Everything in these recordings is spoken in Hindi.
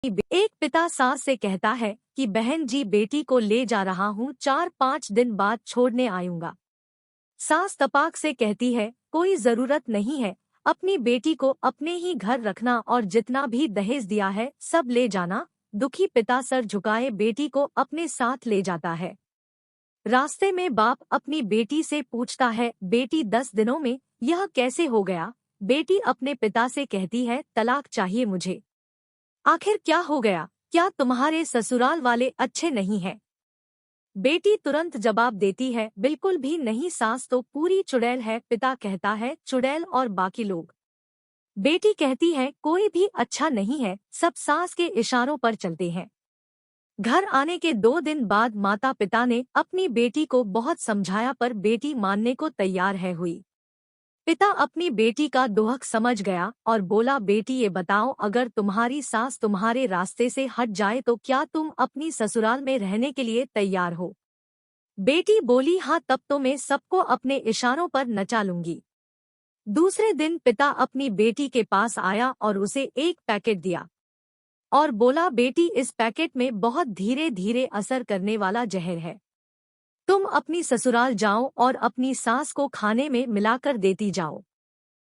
एक पिता सास से कहता है कि बहन जी बेटी को ले जा रहा हूँ, 4-5 दिन बाद छोड़ने आऊंगा। सास तपाक से कहती है कोई जरूरत नहीं है, अपनी बेटी को अपने ही घर रखना और जितना भी दहेज दिया है सब ले जाना। दुखी पिता सर झुकाए बेटी को अपने साथ ले जाता है। रास्ते में बाप अपनी बेटी से पूछता है बेटी 10 दिनों में यह कैसे हो गया। बेटी अपने पिता से कहती है तलाक चाहिए मुझे। आखिर क्या हो गया, क्या तुम्हारे ससुराल वाले अच्छे नहीं हैं? बेटी तुरंत जवाब देती है बिल्कुल भी नहीं, सास तो पूरी चुड़ैल है। पिता कहता है चुड़ैल और बाकी लोग? बेटी कहती है कोई भी अच्छा नहीं है, सब सास के इशारों पर चलते हैं। घर आने के 2 दिन बाद माता पिता ने अपनी बेटी को बहुत समझाया पर बेटी मानने को तैयार है हुई। पिता अपनी बेटी का दुहक समझ गया और बोला बेटी ये बताओ, अगर तुम्हारी सास तुम्हारे रास्ते से हट जाए तो क्या तुम अपनी ससुराल में रहने के लिए तैयार हो? बेटी बोली हाँ, तब तो मैं सबको अपने इशारों पर नचा लूंगी। दूसरे दिन पिता अपनी बेटी के पास आया और उसे एक पैकेट दिया और बोला बेटी इस पैकेट में बहुत धीरे धीरे असर करने वाला जहर है, तुम अपनी ससुराल जाओ और अपनी सास को खाने में मिलाकर देती जाओ।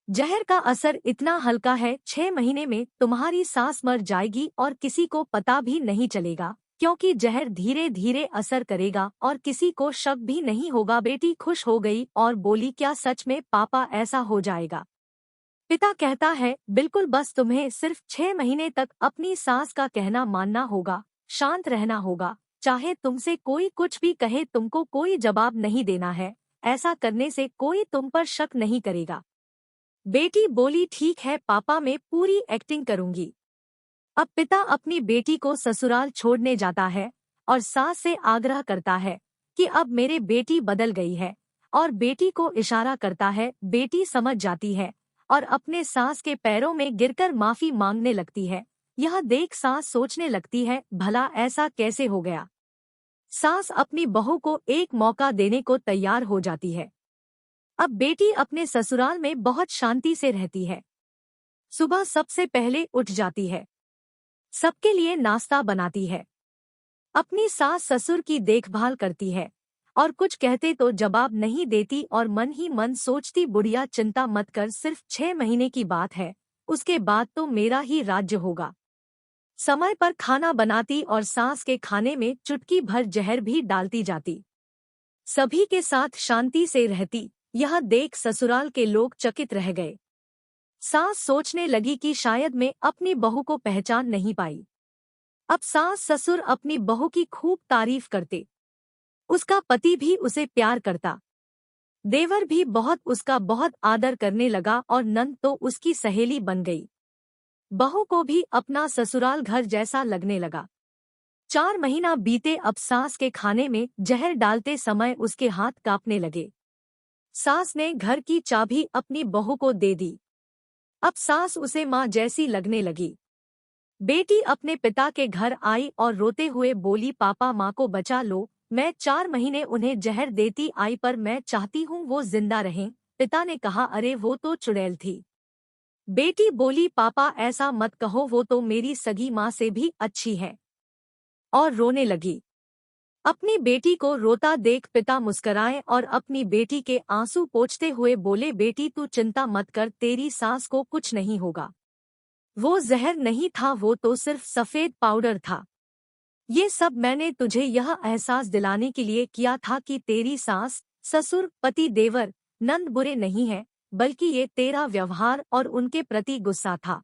जहर का असर इतना हल्का है 6 महीने में तुम्हारी सास मर जाएगी और किसी को पता भी नहीं चलेगा, क्योंकि जहर धीरे धीरे असर करेगा और किसी को शक भी नहीं होगा। बेटी खुश हो गई और बोली क्या सच में पापा ऐसा हो जाएगा? पिता कहता है बिल्कुल, बस तुम्हें सिर्फ 6 महीने तक अपनी सास का कहना मानना होगा, शांत रहना होगा, चाहे तुमसे कोई कुछ भी कहे तुमको कोई जवाब नहीं देना है। ऐसा करने से कोई तुम पर शक नहीं करेगा। बेटी बोली ठीक है पापा, मैं पूरी एक्टिंग करूंगी। अब पिता अपनी बेटी को ससुराल छोड़ने जाता है और सास से आग्रह करता है कि अब मेरे बेटी बदल गई है और बेटी को इशारा करता है। बेटी समझ जाती है और अपने सास के पैरों में गिरकर माफी मांगने लगती है। यह देख सास सोचने लगती है भला ऐसा कैसे हो गया। सास अपनी बहू को एक मौका देने को तैयार हो जाती है। अब बेटी अपने ससुराल में बहुत शांति से रहती है। सुबह सबसे पहले उठ जाती है, सबके लिए नाश्ता बनाती है, अपनी सास ससुर की देखभाल करती है और कुछ कहते तो जवाब नहीं देती और मन ही मन सोचती बुढ़िया चिंता मत कर, सिर्फ 6 महीने की बात है, उसके बाद तो मेरा ही राज्य होगा। समय पर खाना बनाती और सास के खाने में चुटकी भर जहर भी डालती जाती। सभी के साथ शांति से रहती। यह देख ससुराल के लोग चकित रह गए। सास सोचने लगी कि शायद मैं अपनी बहू को पहचान नहीं पाई। अब सास ससुर अपनी बहू की खूब तारीफ करते, उसका पति भी उसे प्यार करता, देवर भी उसका बहुत आदर करने लगा और नंद तो उसकी सहेली बन गई। बहू को भी अपना ससुराल घर जैसा लगने लगा। 4 महीना बीते, अब सास के खाने में जहर डालते समय उसके हाथ कांपने लगे। सास ने घर की चाबी अपनी बहू को दे दी। अब सास उसे माँ जैसी लगने लगी। बेटी अपने पिता के घर आई और रोते हुए बोली पापा माँ को बचा लो, मैं 4 महीने उन्हें जहर देती आई पर मैं चाहती हूँ वो जिंदा रहें। पिता ने कहा अरे वो तो चुड़ैल थी। बेटी बोली पापा ऐसा मत कहो, वो तो मेरी सगी माँ से भी अच्छी है, और रोने लगी। अपनी बेटी को रोता देख पिता मुस्कराए और अपनी बेटी के आंसू पोंछते हुए बोले बेटी तू चिंता मत कर, तेरी सास को कुछ नहीं होगा, वो जहर नहीं था, वो तो सिर्फ सफेद पाउडर था। ये सब मैंने तुझे यह एहसास दिलाने के लिए किया था कि तेरी सास ससुर पति देवर नंद बुरे नहीं हैं, बल्कि ये तेरा व्यवहार और उनके प्रति गुस्सा था।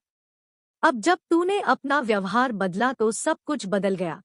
अब जब तूने अपना व्यवहार बदला तो सब कुछ बदल गया।